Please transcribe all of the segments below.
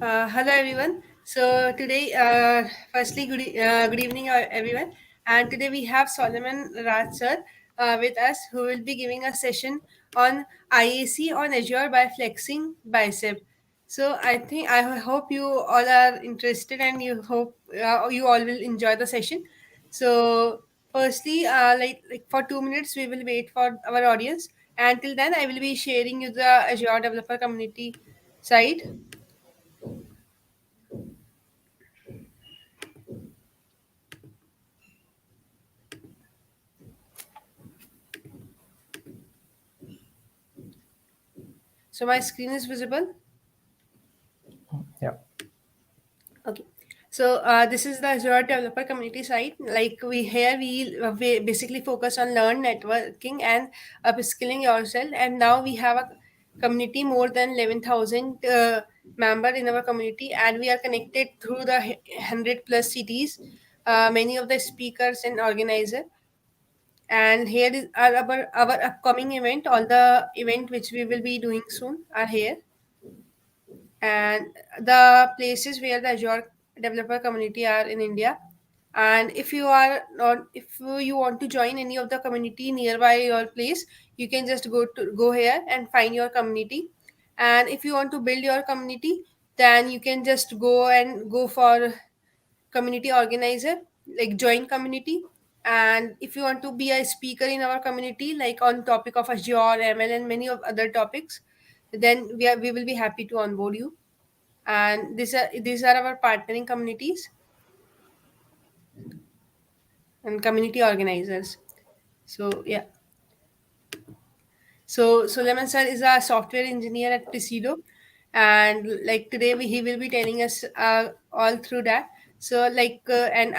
Hello everyone. So today, firstly, good evening everyone. And today we have Solomon Raj sir with us, who will be giving a session on IaC on Azure by flexing Bicep. So I hope you all are interested, and you hope you all will enjoy the session. So firstly, like for 2 minutes, we will wait for our audience. Until then, I will be sharing you the Azure developer community site. So my screen is visible. Yeah. Okay. So this is the Azure Developer Community site. Like we basically focus on learn networking and upskilling yourself. And now we have a community more than 11,000 member in our community, and we are connected through the 100 plus cities. Many of the speakers and organizer. And here is our upcoming event. All the event which we will be doing soon are here. And the places where the Azure developer community are in India. And if you are not, if you want to join any of the community nearby your place, you can just go here and find your community. And if you want to build your community, then you can just go for community organizer, like join community. And if you want to be a speaker in our community, like on topic of Azure, ML, and many of other topics, then we will be happy to onboard you. And these are our partnering communities and community organizers. So yeah. So Suleiman sir is a software engineer at Presidio, and like today he will be telling us all through that. So and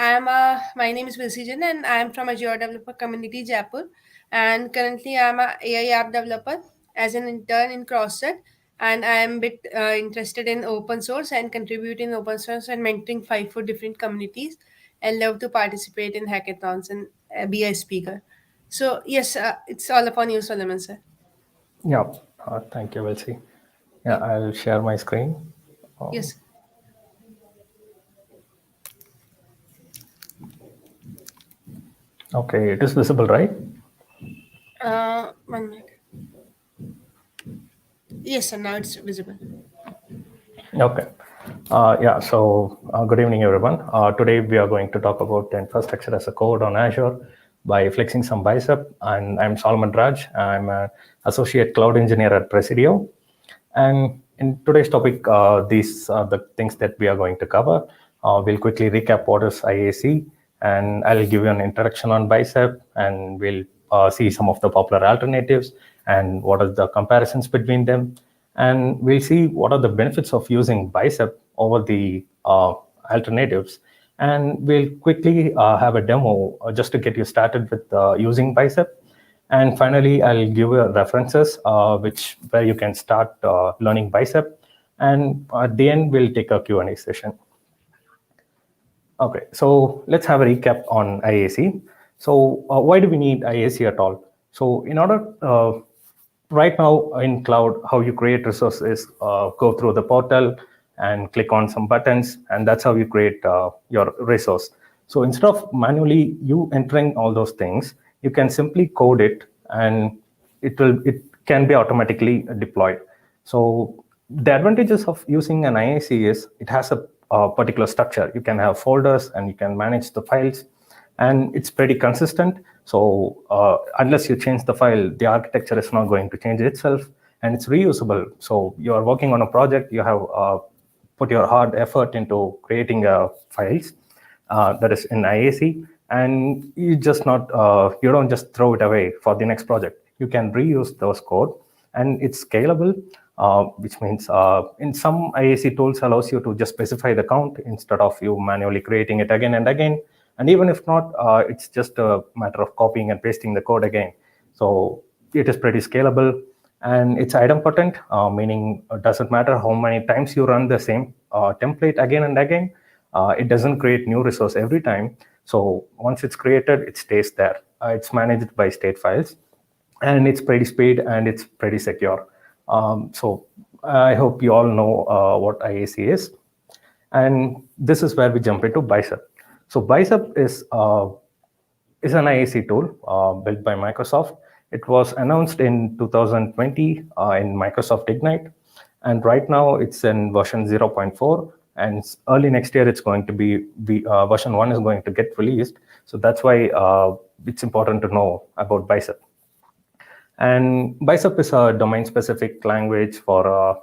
my name is Vilsi Jain, and I am from Azure Developer Community Jaipur, and currently I am a AI app developer as an intern in CrossFit, and I am bit interested in open source and contribute in open source and mentoring 4 different communities, and love to participate in hackathons and be a speaker. So yes, it's all upon you, Solomon sir. Yeah. Thank you, Vilsi. Yeah, Yeah. I'll share my screen. Yes. Okay, it is visible, right? 1 minute. Yes, sir. Now it's visible. Okay. Yeah, so good evening, everyone. Today we are going to talk about infrastructure as a code on Azure by flexing some Bicep. And I'm Solomon Raj. I'm an associate cloud engineer at Presidio. And in today's topic, these are the things that we are going to cover. We'll quickly recap what is IaC, and I'll give you an introduction on Bicep, and we'll see some of the popular alternatives and what are the comparisons between them. And we'll see what are the benefits of using Bicep over the alternatives. And we'll quickly have a demo just to get you started with using Bicep. And finally, I'll give you references where you can start learning Bicep. And at the end, we'll take a Q&A session. Okay, so let's have a recap on IaC. So why do we need IaC at all? So in order, right now in cloud, how you create resources, go through the portal and click on some buttons, and that's how you create your resource. So instead of manually you entering all those things, you can simply code it, and it can be automatically deployed. So the advantages of using an IaC is it has a particular structure. You can have folders and you can manage the files, and it's pretty consistent. So unless you change the file, the architecture is not going to change itself, and it's reusable. So you are working on a project, you have put your hard effort into creating files that is in IaC, and you don't just throw it away for the next project. You can reuse those code, and it's scalable, which means in some IaC tools allows you to just specify the count instead of you manually creating it again and again. And even if not, it's just a matter of copying and pasting the code again. So it is pretty scalable, and it's idempotent, meaning it doesn't matter how many times you run the same template again and again. It doesn't create new resource every time. So once it's created, it stays there. It's managed by state files, and it's pretty speed and it's pretty secure. So I hope you all know what IaC is. And this is where we jump into Bicep. So Bicep is an IaC tool built by Microsoft. It was announced in 2020 in Microsoft Ignite, and right now it's in version 0.4. And early next year, it's going to be version 1 is going to get released. So that's why it's important to know about Bicep. And Bicep is a domain-specific language for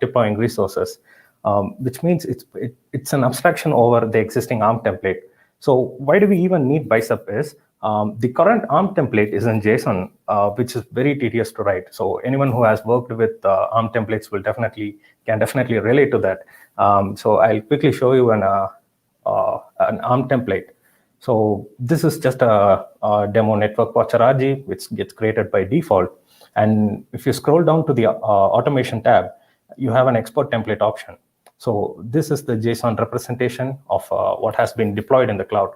deploying resources, which means it's an abstraction over the existing ARM template. So why do we even need Bicep is the current ARM template is in JSON, which is very tedious to write. So anyone who has worked with ARM templates can definitely relate to that. So I'll quickly show you an ARM template. So this is just a demo network watcher RG, which gets created by default. And if you scroll down to the automation tab, you have an export template option. So this is the JSON representation of what has been deployed in the cloud.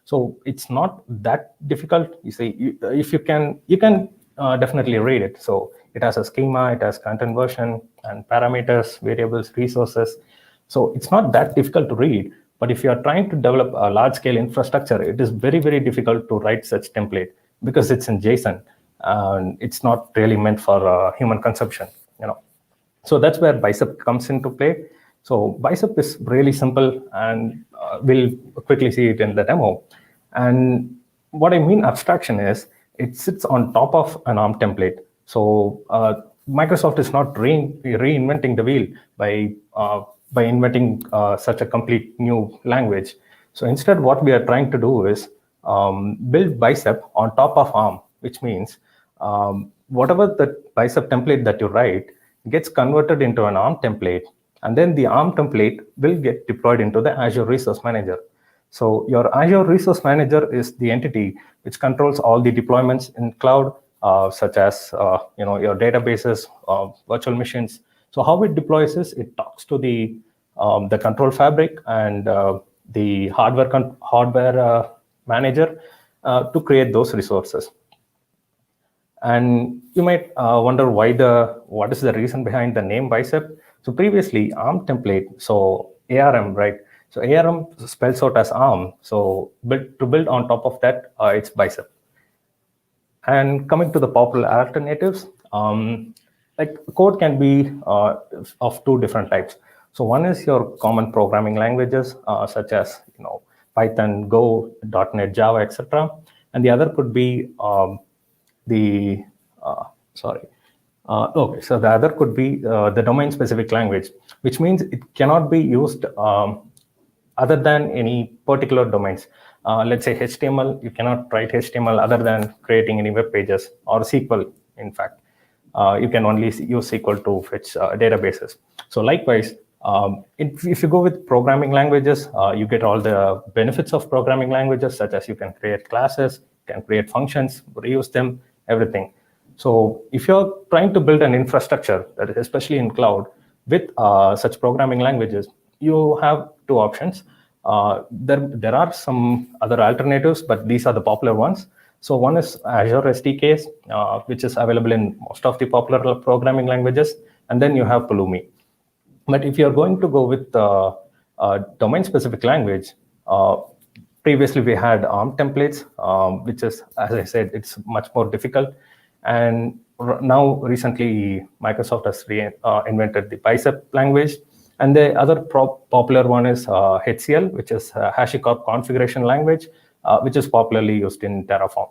So it's not that difficult. You see, if you can definitely read it. So it has a schema, it has content version and parameters, variables, resources. So it's not that difficult to read. But if you are trying to develop a large-scale infrastructure, it is very, very difficult to write such template because it's in JSON and it's not really meant for human consumption. So that's where Bicep comes into play. So Bicep is really simple, and we'll quickly see it in the demo. And what I mean abstraction is it sits on top of an ARM template. So Microsoft is not reinventing the wheel by inventing such a complete new language. So instead, what we are trying to do is build Bicep on top of ARM, which means whatever the Bicep template that you write gets converted into an ARM template, and then the ARM template will get deployed into the Azure Resource Manager. So your Azure Resource Manager is the entity which controls all the deployments in cloud, such as your databases, virtual machines. So how it deploys is it talks to the control fabric and the hardware manager to create those resources. And you might wonder what is the reason behind the name Bicep. So previously ARM template, so ARM, right? So ARM spells out as ARM. So to build on top of that, it's Bicep. And coming to the popular alternatives, like code can be of two different types. So one is your common programming languages, such as Python, Go, .NET, Java, etc. And the other could be the other could be the domain-specific language, which means it cannot be used other than any particular domains. Let's say HTML, you cannot write HTML other than creating any web pages, or SQL, in fact. You can only use SQL to fetch databases. So likewise, if you go with programming languages, you get all the benefits of programming languages, such as you can create classes, you can create functions, reuse them, everything. So if you're trying to build an infrastructure, that is especially in cloud, with such programming languages, you have two options. There are some other alternatives, but these are the popular ones. So one is Azure SDKs, which is available in most of the popular programming languages, and then you have Pulumi. But if you're going to go with a domain-specific language, previously we had ARM templates, which is, as I said, it's much more difficult. And now recently, Microsoft has invented the Bicep language. And the other popular one is HCL, which is HashiCorp configuration language, which is popularly used in Terraform.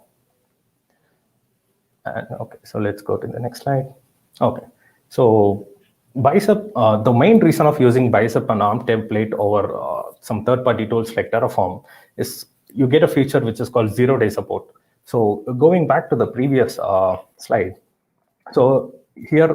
And, okay, so let's go to the next slide. Okay, so Bicep, the main reason of using Bicep and ARM template over some third-party tools like Terraform is you get a feature which is called zero-day support. So going back to the previous slide, so here,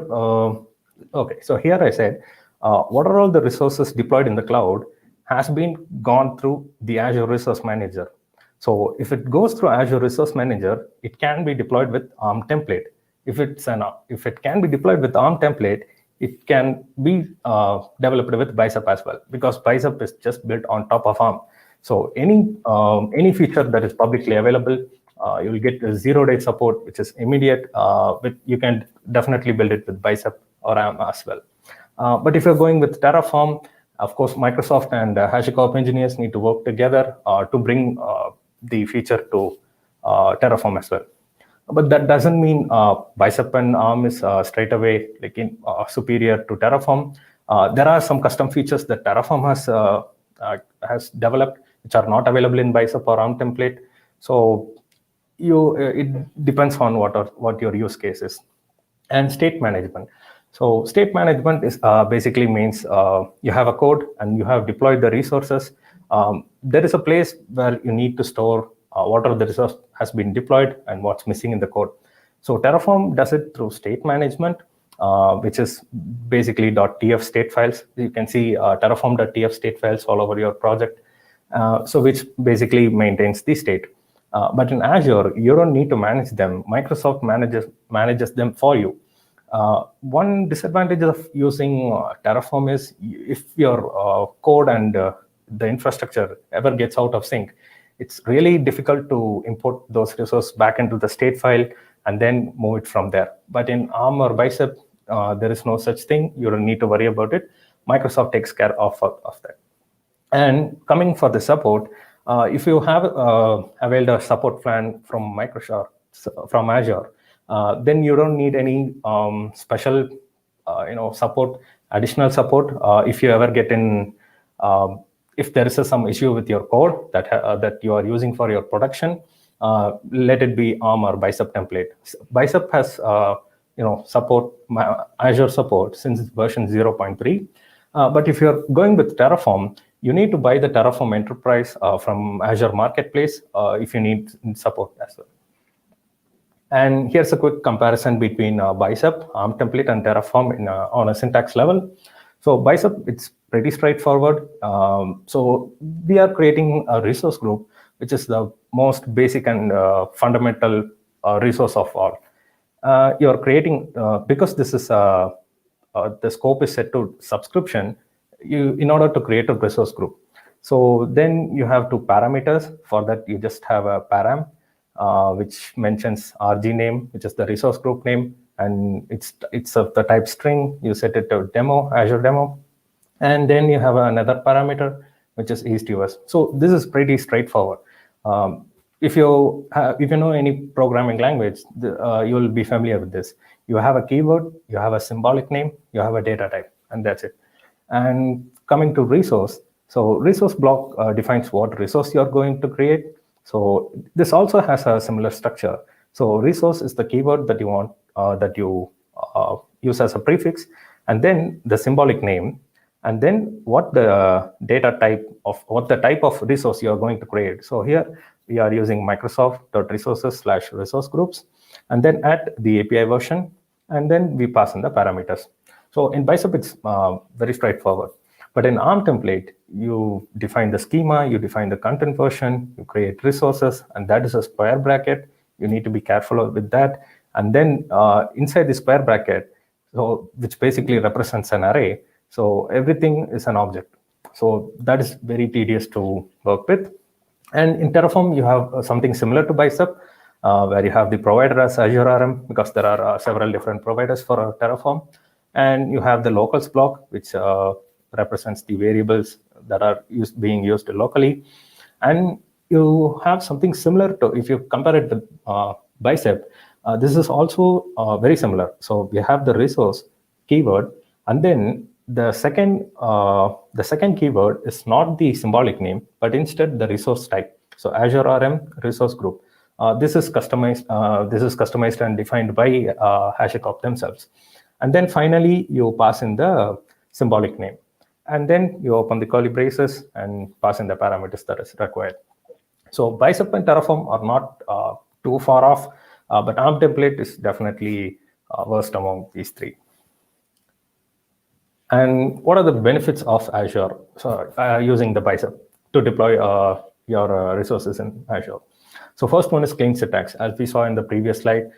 here I said, what are all the resources deployed in the cloud has been gone through the Azure Resource Manager. So if it goes through Azure Resource Manager, it can be deployed with ARM template. If it can be deployed with ARM template, it can be developed with Bicep as well, because Bicep is just built on top of ARM. So any feature that is publicly available, you will get a zero-day support, which is immediate. You can definitely build it with Bicep or ARM as well. But if you're going with Terraform, of course, Microsoft and HashiCorp engineers need to work together to bring the feature to Terraform as well. But that doesn't mean Bicep and ARM is straight away superior to Terraform. There are some custom features that Terraform has developed, which are not available in Bicep or ARM template. So it depends on what your use case is. And state management. So state management is basically means you have a code and you have deployed the resources. There is a place where you need to store what are the resource has been deployed and what's missing in the code. So Terraform does it through state management, which is basically .tf state files. You can see terraform.tf state files all over your project. So which basically maintains the state. But in Azure, you don't need to manage them. Microsoft manages them for you. One disadvantage of using Terraform is if your code and the infrastructure ever gets out of sync, it's really difficult to import those resources back into the state file and then move it from there. But in ARM or Bicep, there is no such thing. You don't need to worry about it. Microsoft takes care of that. And coming for the support, if you have availed a support plan from Microsoft, from Azure, then you don't need any special, support, additional support. If you ever get in, if there is some issue with your code that you are using for your production, let it be ARM or Bicep template. Bicep has, support Azure support since version 0.3. But if you're going with Terraform, you need to buy the Terraform Enterprise from Azure Marketplace if you need support as well. And here's a quick comparison between Bicep, ARM template, and Terraform on a syntax level. So Bicep, it's pretty straightforward. So we are creating a resource group, which is the most basic and fundamental resource of all. You're creating, because this is the scope is set to subscription, in order to create a resource group. So then you have two parameters. For that, you just have a param, which mentions RG name, which is the resource group name, and it's of the type string. You set it to demo, Azure demo, and then you have another parameter, which is EastUS. So this is pretty straightforward. If you know any programming language, you will be familiar with this. You have a keyword, you have a symbolic name, you have a data type, and that's it. And coming to resource, so resource block defines what resource you're going to create. So this also has a similar structure. So resource is the keyword that you want, that you use as a prefix, and then the symbolic name, and then what the data type of, what the type of resource you are going to create. So here we are using Microsoft.resources/resource groups, and then add the API version, and then we pass in the parameters. So in Bicep, it's very straightforward. But in ARM template, you define the schema, you define the content version, you create resources, and that is a square bracket. You need to be careful with that. And then inside the square bracket, so which basically represents an array, so everything is an object. So that is very tedious to work with. And in Terraform, you have something similar to Bicep, where you have the provider as Azure RM, because there are several different providers for Terraform. And you have the locals block, which represents the variables that are being used locally. And you have something similar to, if you compare it with Bicep, this is also very similar. So we have the resource keyword, and then the second keyword is not the symbolic name, but instead the resource type. So Azure RM resource group. This is customized. This is customized and defined by HashiCorp themselves. And then finally, you pass in the symbolic name. And then you open the curly braces and pass in the parameters that is required. So Bicep and Terraform are not too far off, but ARM template is definitely worst among these three. And what are the benefits of Azure using the Bicep to deploy your resources in Azure? So first one is clean syntax. As we saw in the previous slide,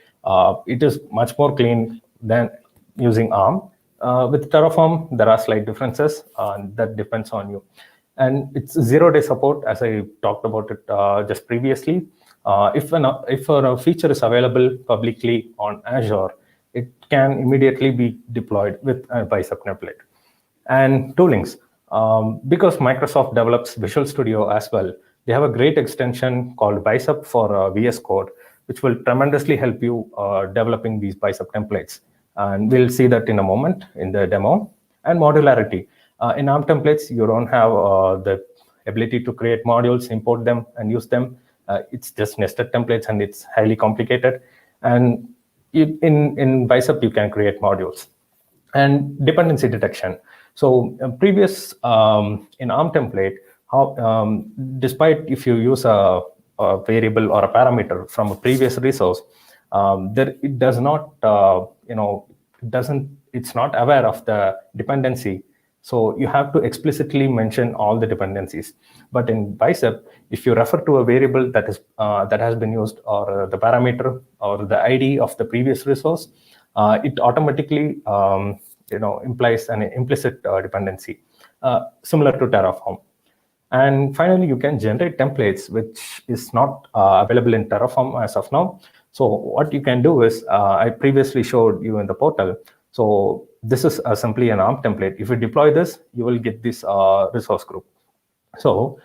it is much more clean than using ARM. With Terraform, there are slight differences that depends on you. And it's 0-day support, as I talked about it just previously. If a feature is available publicly on Azure, it can immediately be deployed with a Bicep template. And toolings, because Microsoft develops Visual Studio as well, they have a great extension called Bicep for VS Code, which will tremendously help you developing these Bicep templates. And we'll see that in a moment in the demo. And modularity. In ARM templates, you don't have the ability to create modules, import them, and use them. It's just nested templates, and it's highly complicated. And in Bicep, you can create modules. And dependency detection. So previous in ARM template, despite if you use a variable or a parameter from a previous resource, there it does not, it's not aware of the dependency. So you have to explicitly mention all the dependencies. But in Bicep, if you refer to a variable that is that has been used, or the parameter or the ID of the previous resource, it automatically implies an implicit dependency, similar to Terraform. And finally, you can generate templates, which is not available in Terraform as of now. So what you can do is, I previously showed you in the portal. So this is simply an ARM template. If you deploy this, you will get this resource group. So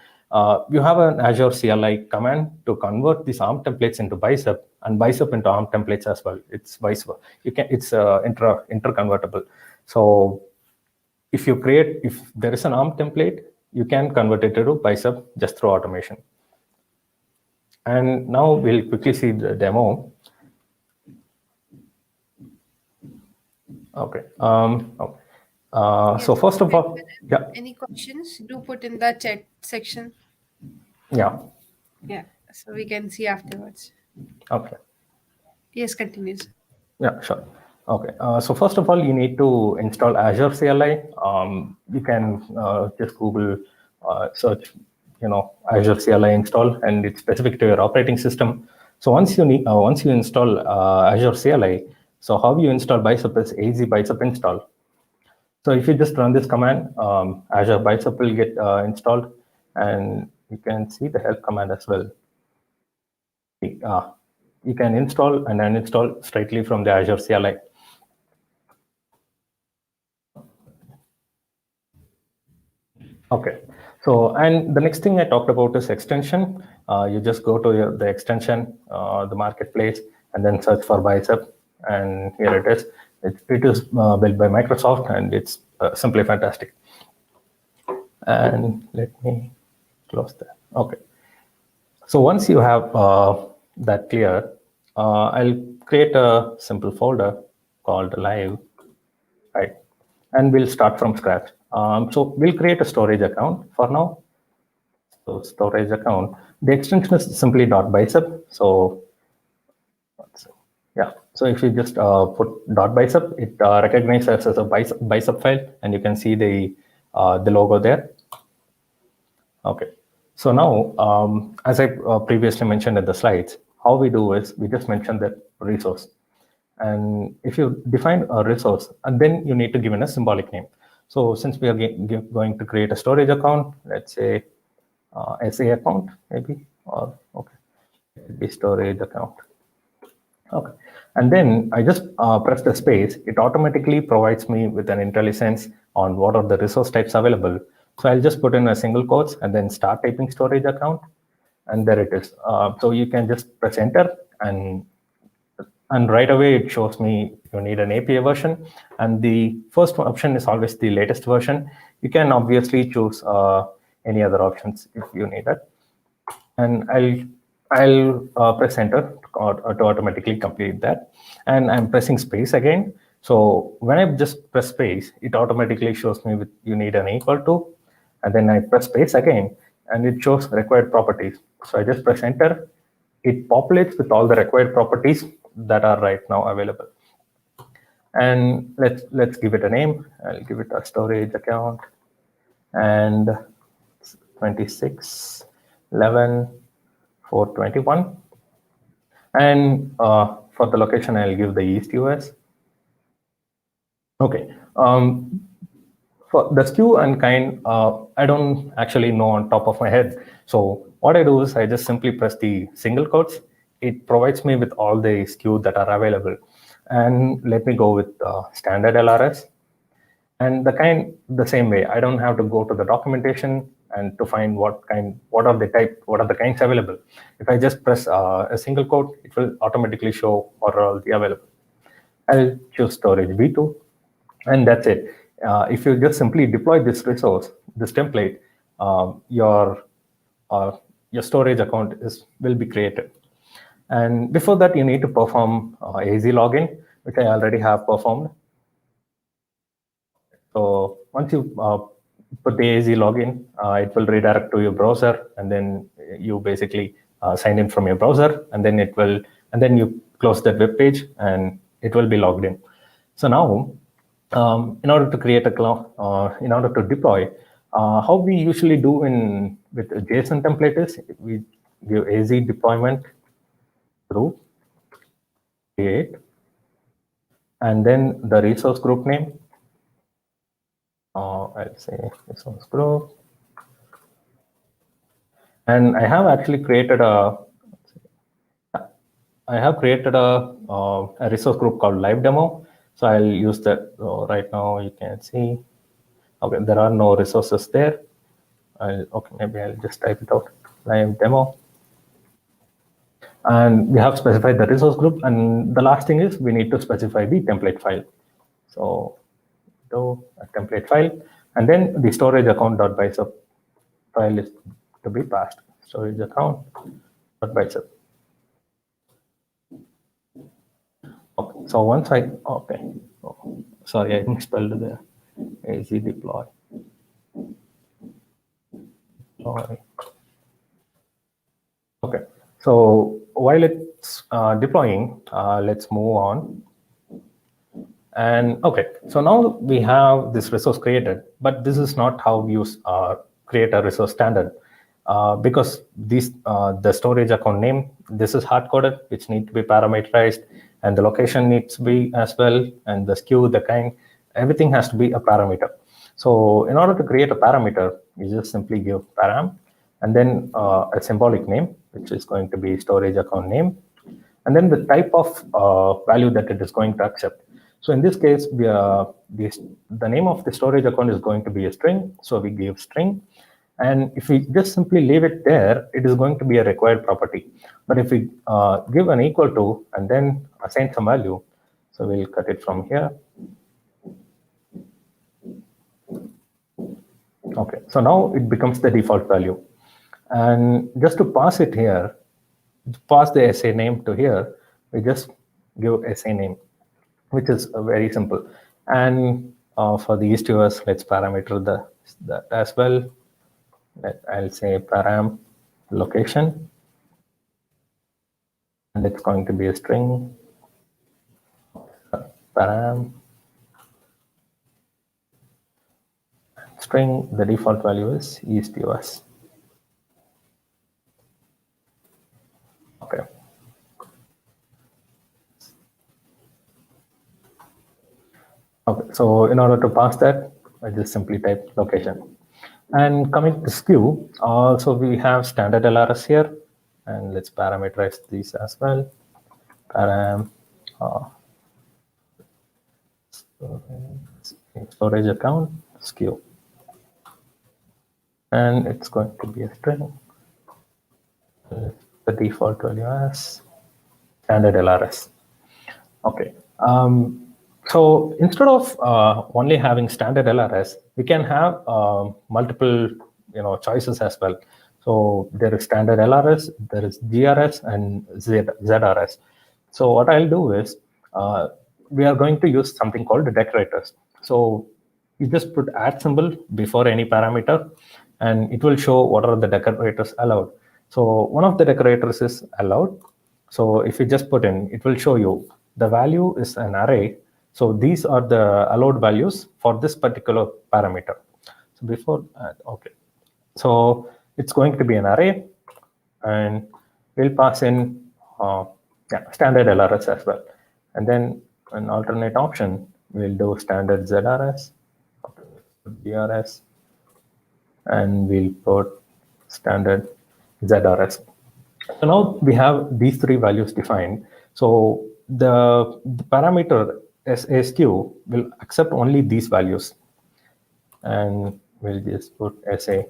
you have an Azure CLI command to convert these ARM templates into Bicep, and Bicep into ARM templates as well. It's vice versa. It's interconvertible. So if there is an ARM template, you can convert it to Bicep just through automation. And now we'll quickly see the demo. Okay. So first of all, yeah. Any questions? Do put in the chat section. Yeah. Yeah. So we can see afterwards. Okay. Yes, continues. Yeah, sure. Okay. So first of all, you need to install Azure CLI. You can just Google search, Azure CLI install, and it's specific to your operating system. So once you install Azure CLI, so how you install Bicep is AZ Bicep install. So if you just run this command, Azure Bicep will get installed, and you can see the help command as well. You can install and uninstall straightly from the Azure CLI. Okay. So, and the next thing I talked about is extension. You just go to the extension, the marketplace, and then search for Bicep. And here it is. It is built by Microsoft, and it's simply fantastic. And let me close that. Okay. So once you have that clear, I'll create a simple folder called live, right? And we'll start from scratch. So we'll create a storage account for now. So storage account, the extension is simply .bicep. So yeah, so if you just put .bicep, it recognizes as a bicep file, and you can see the logo there. Okay, so now as I previously mentioned in the slides, how we do is we just mention the resource. And if you define a resource, and then you need to give it a symbolic name. So since we are going to create a storage account, let's say SA account, maybe, or okay, the storage account. Okay, and then I just press the space. It automatically provides me with an IntelliSense on what are the resource types available. So I'll just put in a single quotes and then start typing storage account, and there it is. So you can just press enter, and right away it shows me you need an API version, and the first option is always the latest version. You can obviously choose any other options if you need it. And I'll press enter to automatically complete that. And I'm pressing space again. So when I just press space, it automatically shows me with you need an equal to, and then I press space again, and it shows required properties. So I just press enter. It populates with all the required properties that are right now available. And let's give it a name. I'll give it a storage account, and 26.11.421. And for the location, I'll give the East US. Okay. For the SKU and kind, I don't actually know on top of my head. So what I do is I just simply press the single quotes. It provides me with all the SKU that are available. And let me go with standard LRS. And the same way, I don't have to go to the documentation and to find what are the kinds available. If I just press a single quote, it will automatically show what are all the available. I'll choose storage V2, and that's it. If you just simply deploy this resource, this template, your storage account will be created. And before that, you need to perform AZ login, which I already have performed. So once you put the AZ login, it will redirect to your browser, and then you basically sign in from your browser, and then you close that web page, and it will be logged in. So now, in order to create a cloud, in order to deploy, how we usually do with a JSON template is we give AZ deployment through create, and then the resource group name. I'll say resource group, and I have actually created a resource group called live demo. So I'll use that. So right now you can see, okay, there are no resources there. Maybe I'll just type it out, live demo. And we have specified the resource group. And the last thing is we need to specify the template file. So do a template file, and then the storage account.bicep file is to be passed. Storage account.bicep. Okay, so once sorry, I misspelled the AZ deploy. Sorry. Okay, so while it's deploying, let's move on. And okay, so now we have this resource created, but this is not how we use create a resource standard, because the storage account name, this is hard coded, which need to be parameterized, and the location needs to be as well, and the SKU, the kind, everything has to be a parameter. So in order to create a parameter, you just simply give param, and then a symbolic name, which is going to be storage account name, and then the type of value that it is going to accept. So in this case, the name of the storage account is going to be a string. So we give string. And if we just simply leave it there, it is going to be a required property. But if we give an equal to and then assign some value, so we'll cut it from here. Okay, so now it becomes the default value. And just to pass it here, pass the SA name to here, we just give SA name, which is very simple. And for the East US, let's parameter that as well. I'll say param location, and it's going to be a string. Param string, the default value is East US. Okay. Okay, so in order to pass that, I just simply type location. And coming to SKU, so we have standard LRS here, and let's parameterize these as well. Param storage account SKU, and it's going to be a string. The default value as standard LRS. Okay. So instead of only having standard LRS, we can have multiple choices as well. So there is standard LRS, there is GRS, and ZRS. So what I'll do is we are going to use something called the decorators. So you just put @ symbol before any parameter, and it will show what are the decorators allowed. So one of the decorators is allowed. So if you just put in, it will show you the value is an array. So these are the allowed values for this particular parameter. So before, okay. So it's going to be an array, and we'll pass in standard LRS as well. And then an alternate option, we'll do standard ZRS, DRS, and we'll put standard ZRS. So now we have these three values defined. So the parameter SQ will accept only these values, and we'll just put SQ.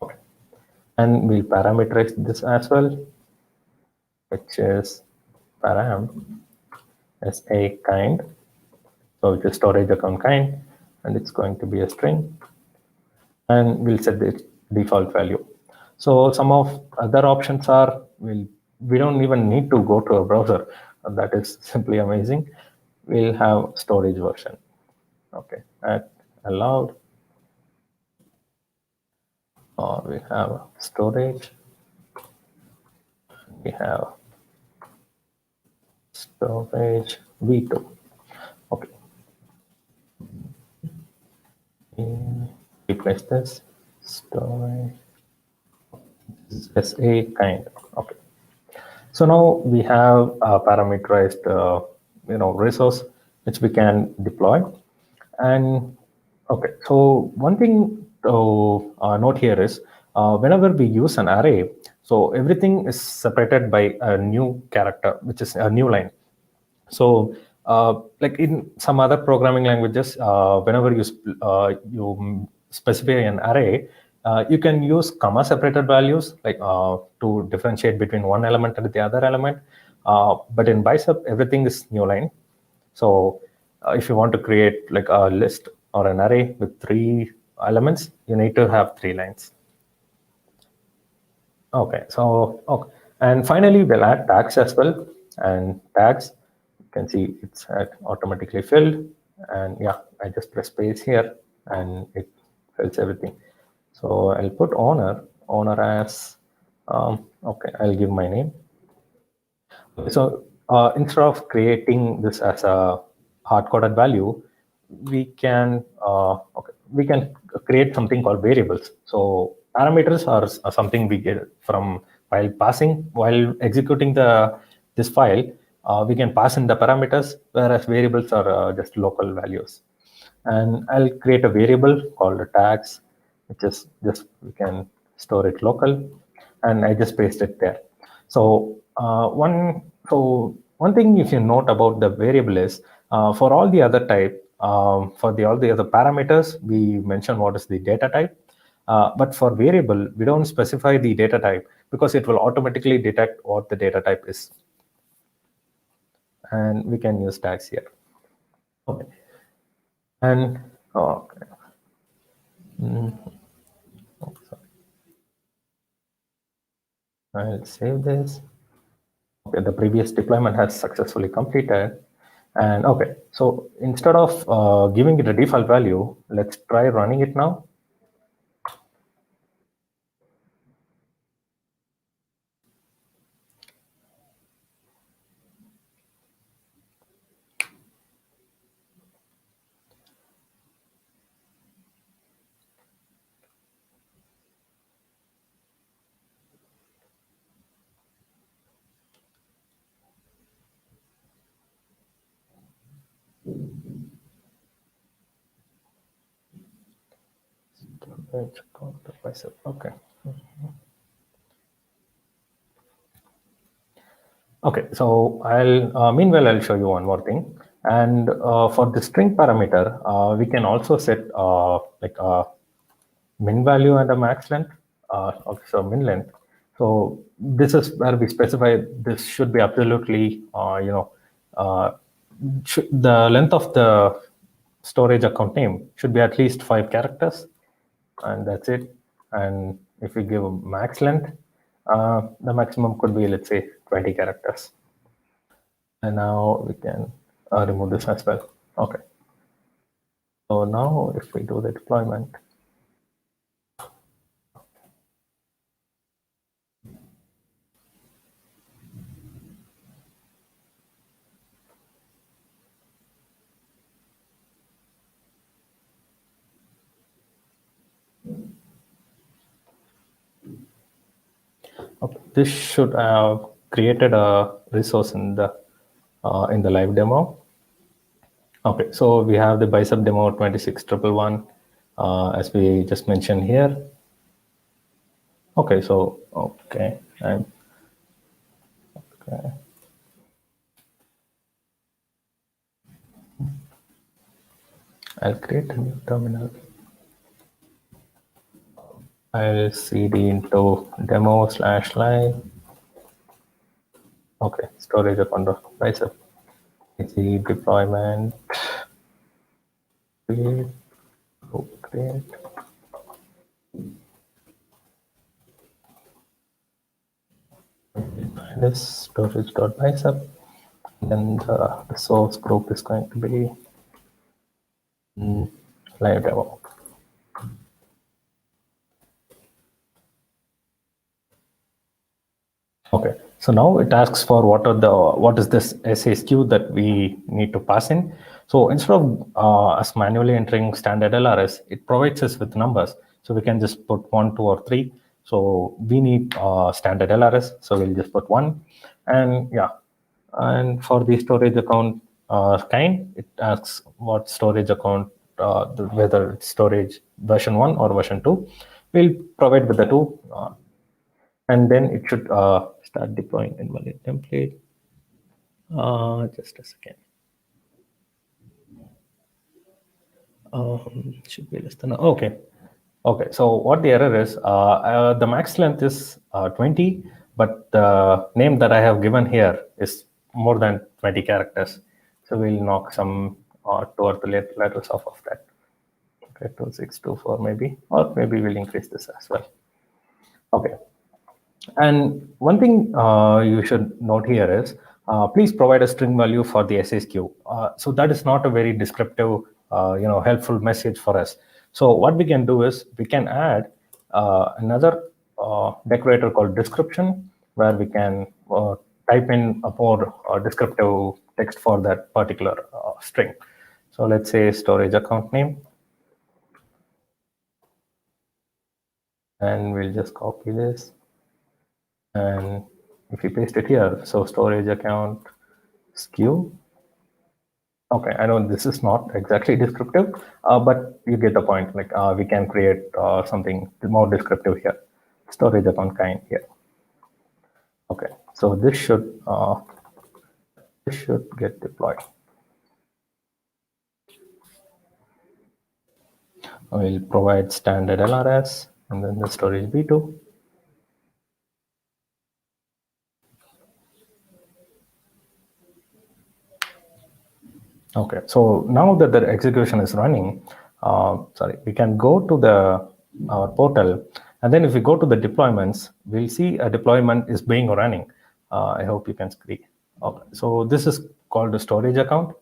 Okay. And we'll parameterize this as well, which is param SA kind. So which is storage account kind, and it's going to be a string, and we'll set the default value. So some of other options are, we don't even need to go to a browser. That is simply amazing. We'll have storage version. Okay, at allowed, or we have storage. We have storage v2. Okay. Replace this storage SA kind. Okay. So now we have a parameterized, resource which we can deploy. And okay, so one thing to note here is whenever we use an array, so everything is separated by a new character, which is a new line. So like in some other programming languages, whenever you specify an array, you can use comma separated values like to differentiate between one element and the other element. But in Bicep, everything is new line. So if you want to create like a list or an array with 3 elements, you need to have 3 lines. Okay, so okay, and finally we'll add tags as well. And tags, you can see it's automatically filled. And yeah, I just press space here and it fills everything. So I'll put owner as okay, I'll give my name. So instead of creating this as a hard-coded value, we can create something called variables. So parameters are something we get from while executing this file. We can pass in the parameters, whereas variables are just local values. And I'll create a variable called tags, which is just we can store it local, and I just paste it there. So one thing if you note about the variable is for all the other type, for all the other parameters, we mention what is the data type. But for variable, we don't specify the data type because it will automatically detect what the data type is. And we can use tags here. Okay. And okay. Oh, sorry. I'll save this. Okay, the previous deployment has successfully completed. And okay, so instead of giving it a default value, let's try running it now. Okay. Okay, so meanwhile I'll show you one more thing. And for the string parameter, we can also set like a min value and a max length. Okay, so min length. So this is where we specify this should be absolutely the length of the storage account name should be at least 5 characters, and that's it. And if we give a max length, the maximum could be, let's say, 20 characters. And now we can remove this as well. Okay. So now if we do the deployment, okay, this should have created a resource in the live demo. Okay, so we have the Bicep demo 26111, as we just mentioned here. Okay, so okay, and Okay. I'll create a new terminal. I'll cd into demo/live. Okay, storage account bicep. IaC deployment. Create. Create. This storage.bicep. Then the source group is going to be live demo. Okay, so now it asks for what is this SASQ that we need to pass in. So instead of us manually entering standard LRS, it provides us with numbers. So we can just put 1, 2, or 3. So we need standard LRS, so we'll just put 1. And yeah, and for the storage account kind, it asks what storage account, whether it's storage version 1 or version 2. We'll provide with the 2. And then it should start deploying invalid template. Just a second. Should be less than, okay. Okay, so what the error is, the max length is 20, but the name that I have given here is more than 20 characters. So we'll knock some 2 or 3 letters off of that. Okay, 2624 maybe, or maybe we'll increase this as well. Okay. And one thing you should note here is, please provide a string value for the SSQ. So that is not a very descriptive, helpful message for us. So what we can do is we can add another decorator called description, where we can type in a more descriptive text for that particular string. So let's say storage account name. And we'll just copy this. And if you paste it here, so storage account SKU. Okay, I know this is not exactly descriptive, but you get the point. Like we can create something more descriptive here. Storage account kind here. Okay, so this should get deployed. We'll provide standard LRS and then the storage V2. Okay, so now that the execution is running, we can go to our portal, and then if we go to the deployments, we'll see a deployment is being running. I hope you can see. Okay, so this is called the storage account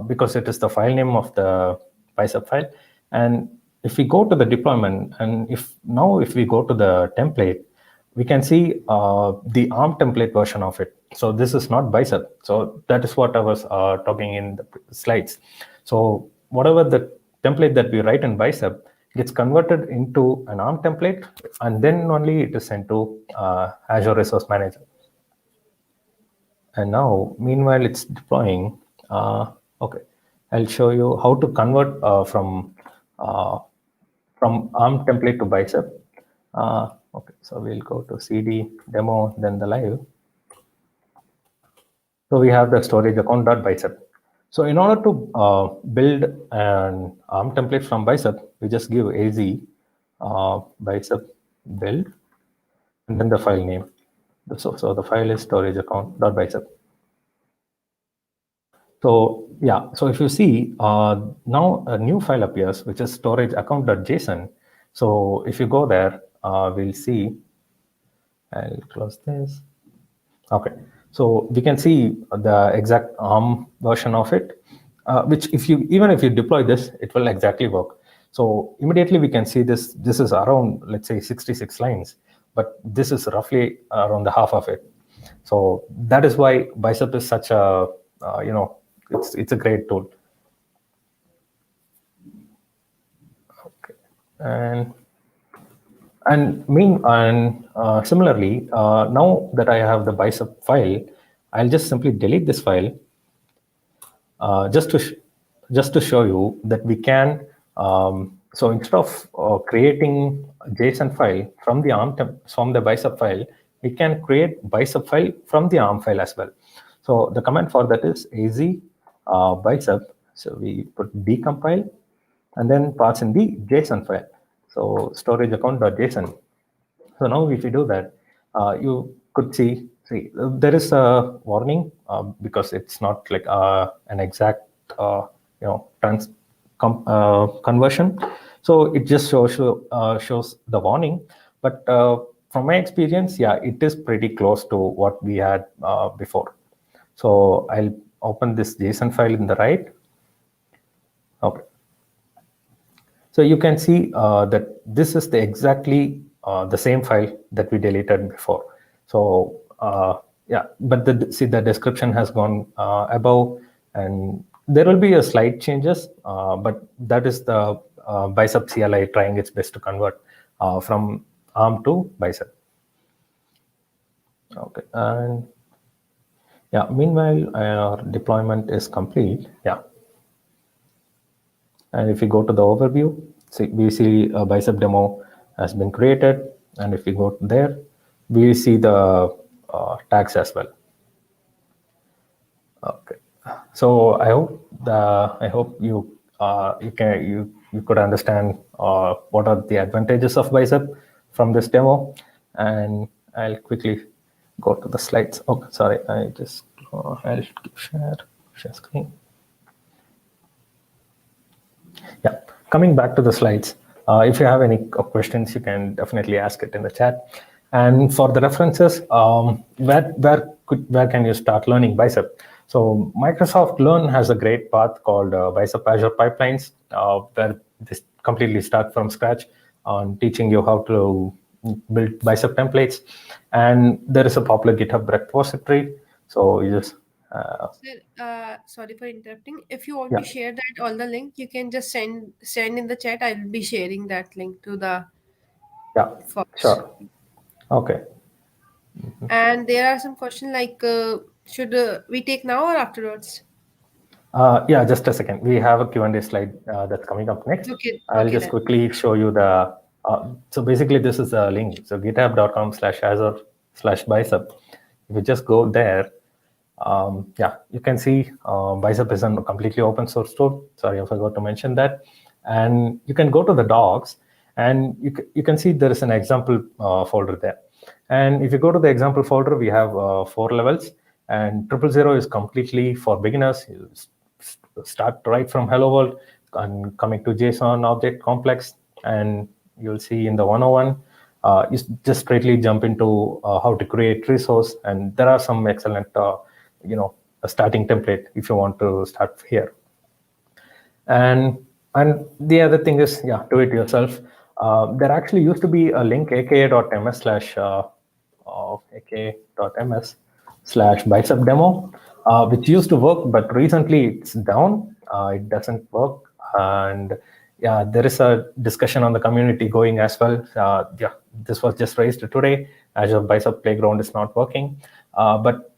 because it is the file name of the Bicep file. And if we go to the deployment, and if we go to the template, we can see the ARM template version of it. So this is not Bicep. So that is what I was talking in the slides. So whatever the template that we write in Bicep gets converted into an ARM template, and then only it is sent to Azure Resource Manager. And now, meanwhile, it's deploying. Okay, I'll show you how to convert from ARM template to Bicep. Okay, so we'll go to CD demo, then the live. So we have the storage account.bicep. So in order to build an ARM template from Bicep, we just give AZ bicep build, and then the file name. So the file is storage account.bicep. So yeah, so if you see now a new file appears, which is storage account.json. So if you go there, we'll see. I'll close this. Okay, so we can see the exact ARM version of it, which even if you deploy this, it will exactly work. So immediately we can see this is around, let's say, 66 lines, but this is roughly around the half of it. So that is why Bicep is such a, it's a great tool. Okay, and similarly, now that I have the Bicep file, I'll just simply delete this file just to show you that we can. So instead of creating a JSON file from the Bicep file, it can create bicep file from the ARM file as well. So the command for that is az bicep. So we put decompile and then pass in the JSON file. So storage account.json. So now if you do that, you could see there is a warning because it's not like an exact conversion. So it just shows the warning. But from my experience, yeah, it is pretty close to what we had before. So I'll open this JSON file in the right. Okay. So you can see that this is the same file that we deleted before. So yeah, but see the description has gone above, and there will be a slight changes, but that is the Bicep CLI trying its best to convert from ARM to Bicep. Okay, and yeah, meanwhile our deployment is complete. Yeah. And if we go to the overview, we see a Bicep demo has been created. And if we go there, we see the tags as well. Okay. So I hope you could understand what are the advantages of Bicep from this demo. And I'll quickly go to the slides. Oh, sorry, I'll share screen. Yeah, coming back to the slides, if you have any questions, you can definitely ask it in the chat. And for the references, where can you start learning Bicep? So Microsoft Learn has a great path called Bicep Azure Pipelines, where this completely start from scratch on teaching you how to build Bicep templates. And there is a popular GitHub repository. So you just Sir, sorry for interrupting. If you want yeah. to share that all the link, you can just send in the chat. I will be sharing that link to the Yeah, folks. sure. Okay. And there are some questions like, should we take now or afterwards? Yeah, just a second. We have a Q&A slide that's coming up next. Okay, I'll okay just then. quickly show you so basically this is a link. So github.com/azure/bicep. If you just go there, yeah, you can see Bicep is a completely open source tool. Sorry, I forgot to mention that. And you can go to the docs and you can see there is an example folder there. And if you go to the example folder, we have 4 levels, and 000 is completely for beginners. You start right from hello world and coming to JSON object complex, and you'll see in the 101 you just straightly jump into how to create resource, and there are some excellent a starting template if you want to start here. And the other thing is, yeah, do it yourself. There actually used to be a link aka.ms/bicep demo, which used to work, but recently it's down. It doesn't work, and yeah, there is a discussion on the community going as well. Yeah, this was just raised today. Azure Bicep Playground is not working, but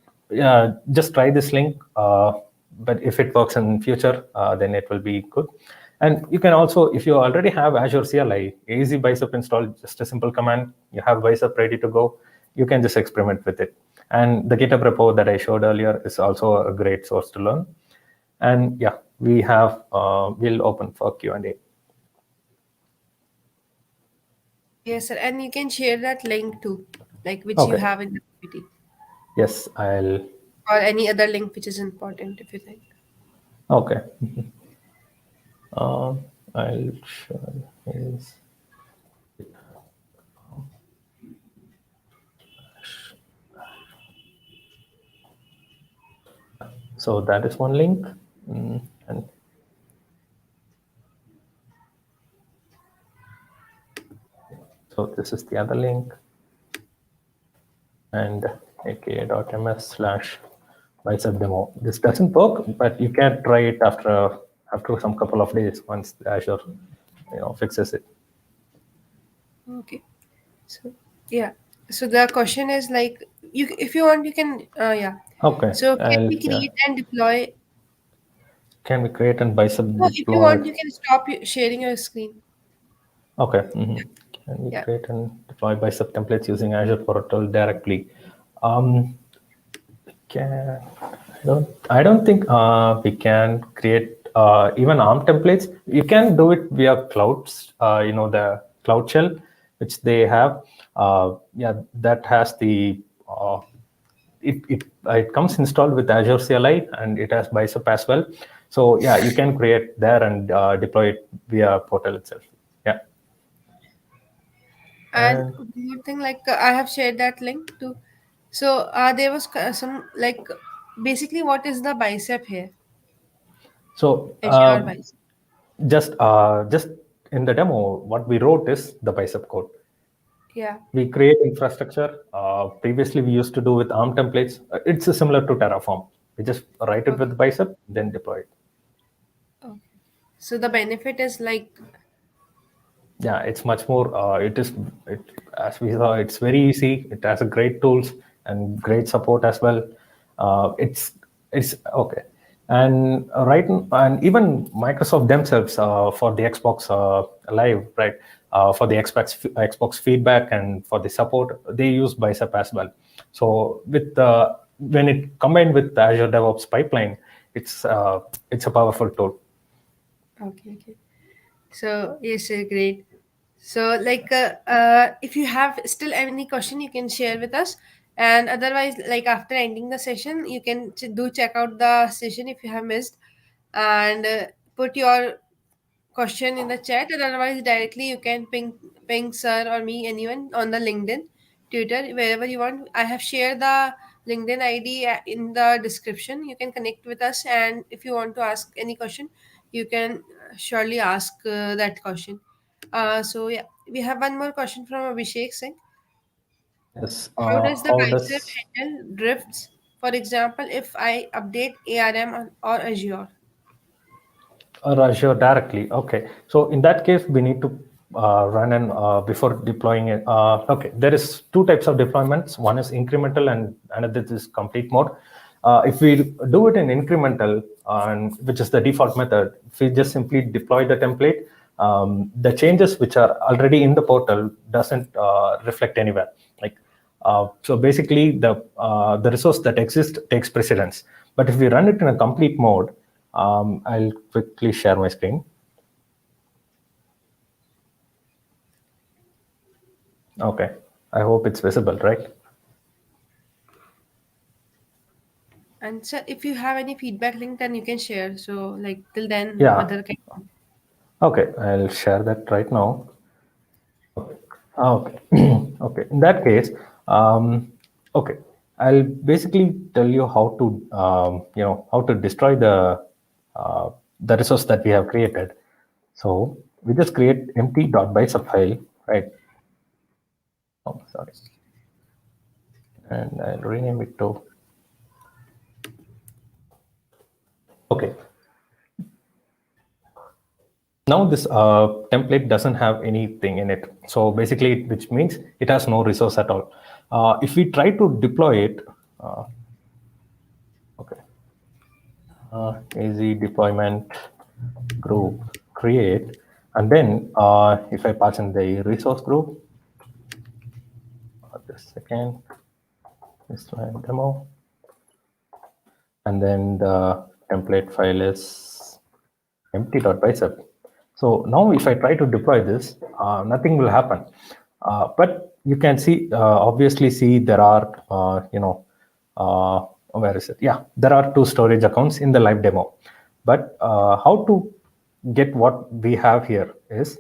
just try this link. But if it works in future, then it will be good. And you can also, if you already have Azure CLI, AZ Bicep install, just a simple command, you have Bicep ready to go, you can just experiment with it. And the GitHub repo that I showed earlier is also a great source to learn. And yeah, we'll open for Q&A. Yes, sir. And you can share that link too, like which you Okay. have in the PPT, Yes, I'll. or any other link which is important if you think. Okay. I'll show is. So that is one link. And so this is the other link. And aka.ms/bicep demo. This doesn't work, but you can try it after some couple of days once Azure fixes it. Okay. So yeah. So the question is like, if you want, you can yeah. Okay. So can we Yeah. create and deploy? Can we create and Bicep No, if you deploy? want, you can stop sharing your screen. Okay. And we Yeah. create and deploy Bicep templates using Azure portal directly. Um, can I don't think we can create even ARM templates. You can do it via clouds. The cloud shell, which they have. Yeah, that has the it comes installed with Azure CLI and it has Bicep as well. So yeah, you can create there and deploy it via portal itself. Yeah, And and one more thing, like I have shared that link too. So there was some like basically what is the bicep here? so Azure bicep. just in the demo, what we wrote is the Bicep code. Yeah. We create infrastructure. Previously, we used to do with ARM templates. It's similar to Terraform. We just write it Okay. with Bicep, then deploy it. Okay. So the benefit is like Yeah, it's much more. It as we saw, it's very easy. It has a great tools and great support as well. It's okay, and and even Microsoft themselves for the Xbox Live, right? For the Xbox feedback and for the support, they use Bicep as well. So with when it combined with the Azure DevOps pipeline, it's a powerful tool. okay, okay. So yes, great. So like if you have still any question, you can share with us. And otherwise, like after ending the session, you can do check out the session if you have missed, and put your question in the chat, and otherwise directly you can ping sir or me, anyone on the LinkedIn, Twitter, wherever you want. I have shared the LinkedIn ID in the description. You can connect with us, and if you want to ask any question, you can surely ask that question. So yeah, we have one more question from Abhishek Singh. Yes. How does the How bicep does handle drifts? For example, if I update ARM or Azure. Azure directly. Okay. So in that case, we need to run and before deploying it. Okay. There is two types of deployments. One is incremental and another is complete mode. If we do it in incremental, and which is the default method, if we just simply deploy the template, the changes which are already in the portal doesn't reflect anywhere. Like so basically the resource that exists takes precedence. But if we run it in a complete mode, I'll quickly share my screen. Okay, I hope it's visible, right? And sir, if you have any feedback link, then you can share. So like till then, Yeah. other can. Okay, I'll share that right now. Okay. Okay. In that case, okay, I'll basically tell you how to, how to destroy the resource that we have created. So we just create empty.bicep file, right? Oh, sorry, and I'll rename it to. Okay. Now this template doesn't have anything in it. So basically, which means it has no resource at all. If we try to deploy it, uh, okay, AZ deployment group create, and then if I pass in the resource group, just a second, this line demo, and then the template file is empty.bicep. So now if I try to deploy this, nothing will happen. But you can see, obviously see there are, where is it? Yeah, there are two storage accounts in the live demo. But how to get what we have here is,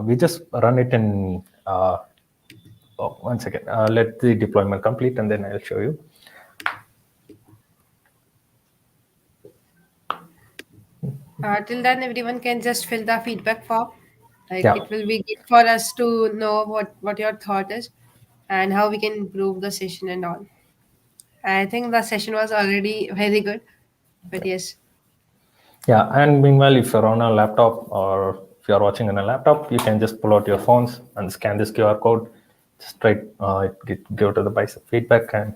we just run it in, oh, 1 second, let the deployment complete and then I'll show you. Till then, everyone can just fill the feedback form. Like Yeah. it will be good for us to know what your thought is and how we can improve the session and all. I think the session was already very good, but yes. Yeah, and meanwhile, if you're on a laptop or if you're watching on a laptop, you can just pull out your phones and scan this QR code, just try go to the Bicep feedback and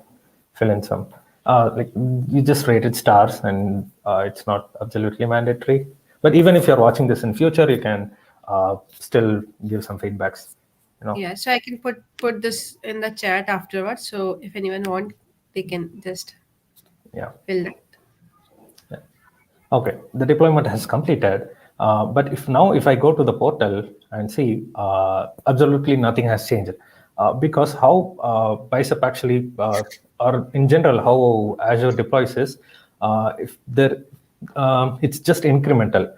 fill in some. Like you just rated stars, and it's not absolutely mandatory. But even if you're watching this in future, you can still give some feedbacks. Yeah, so I can put this in the chat afterwards. So if anyone want, they can just Yeah. fill that. Yeah. Okay, the deployment has completed. But if I go to the portal and see, absolutely nothing has changed, because how Bicep actually, or in general, how Azure deploys is, if there, it's just incremental.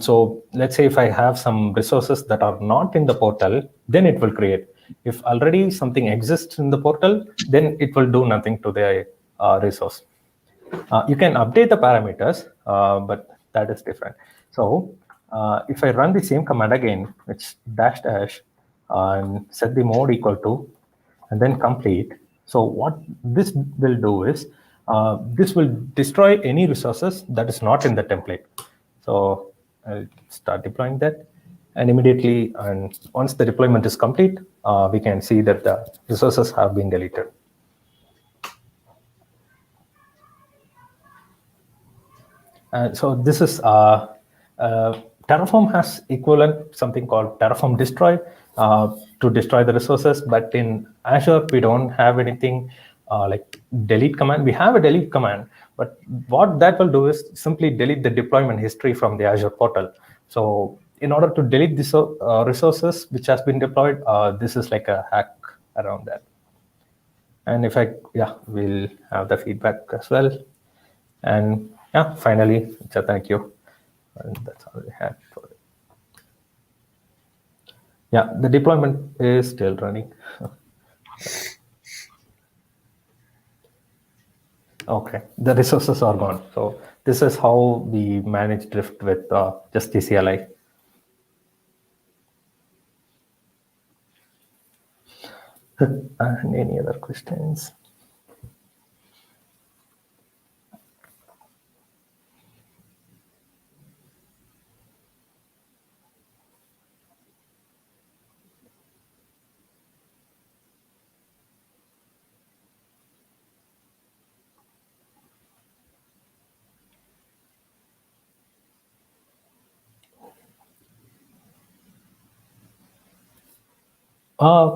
So let's say if I have some resources that are not in the portal, then it will create. If already something exists in the portal, then it will do nothing to the resource. You can update the parameters, but that is different. So if I run the same command again, which dash dash, and set the mode equal to, and then complete. So what this will do is, this will destroy any resources that is not in the template. So I'll start deploying that, and immediately, and once the deployment is complete, we can see that the resources have been deleted. So this is Terraform has equivalent something called Terraform destroy to destroy the resources, but in Azure we don't have anything like delete command. We have a delete command, but what that will do is simply delete the deployment history from the Azure portal. So in order to delete this resources which has been deployed, this is like a hack around that. And if I, yeah, we'll have the feedback as well. And yeah, finally, it's a thank you. And that's all we had for it. Yeah, the deployment is still running. Okay, the resources are gone. So this is how we manage drift with just TCLI. And any other questions?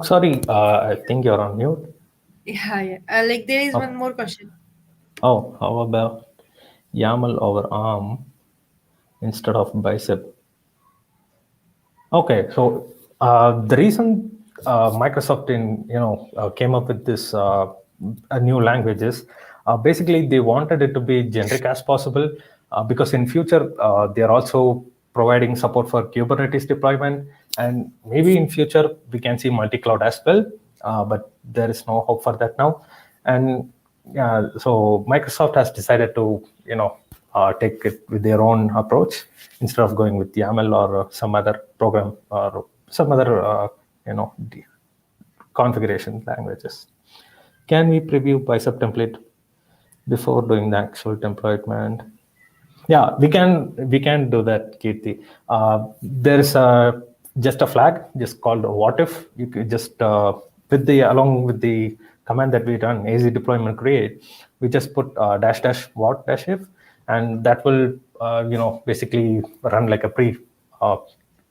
Sorry, I think you're on mute. Yeah, yeah. Like there is one Oh, more question. oh, how about YAML over ARM instead of Bicep? Okay, so the reason Microsoft came up with this a new language is basically they wanted it to be generic as possible, because in future they are also providing support for Kubernetes deployment, and maybe in future we can see multi-cloud as well, but there is no hope for that now. And so Microsoft has decided to take it with their own approach instead of going with YAML or some other program or some other configuration languages. Can we preview Bicep template before doing the actual deployment? Yeah, we can do that, Kirti. There's just a flag just called what if. You could just with the along with the command that we run AZ deployment create, we just put dash dash what dash if, and that will basically run like a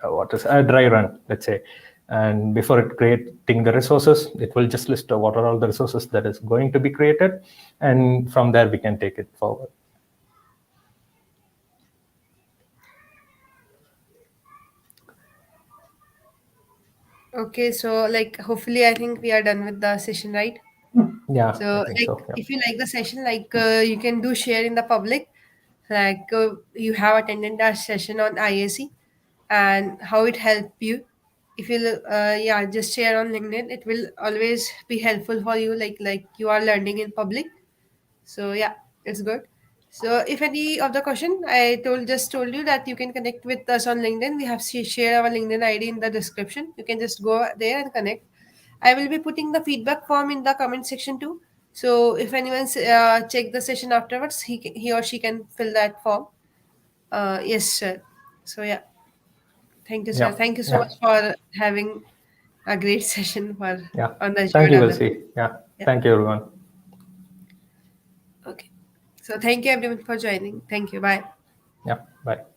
what is a dry run, let's say. And before it creating the resources, it will just list what are all the resources that is going to be created, and from there we can take it forward. Okay, so like hopefully I think we are done with the session, right? Yeah, I So think like so. Yeah. if you like the session, like you can do share in the public, like you have attended our session on IaC and how it helped you. If you yeah, just share on LinkedIn, it will always be helpful for you, like you are learning in public. So yeah, it's good. So if any of the question I told you that you can connect with us on LinkedIn. We have share our LinkedIn ID in the description. You can just go there and connect. I will be putting the feedback form in the comment section too. So if anyone check the session afterwards, he or she can fill that form. Yes, sir. So yeah, thank you, sir. Yeah. Thank you so Yeah. much for having a great session for Yeah. on the Azure Thank you, developer. Vilsi. Yeah. Yeah. Thank you, everyone. Okay. So thank you everyone for joining. Thank you. Bye. Yeah. Bye.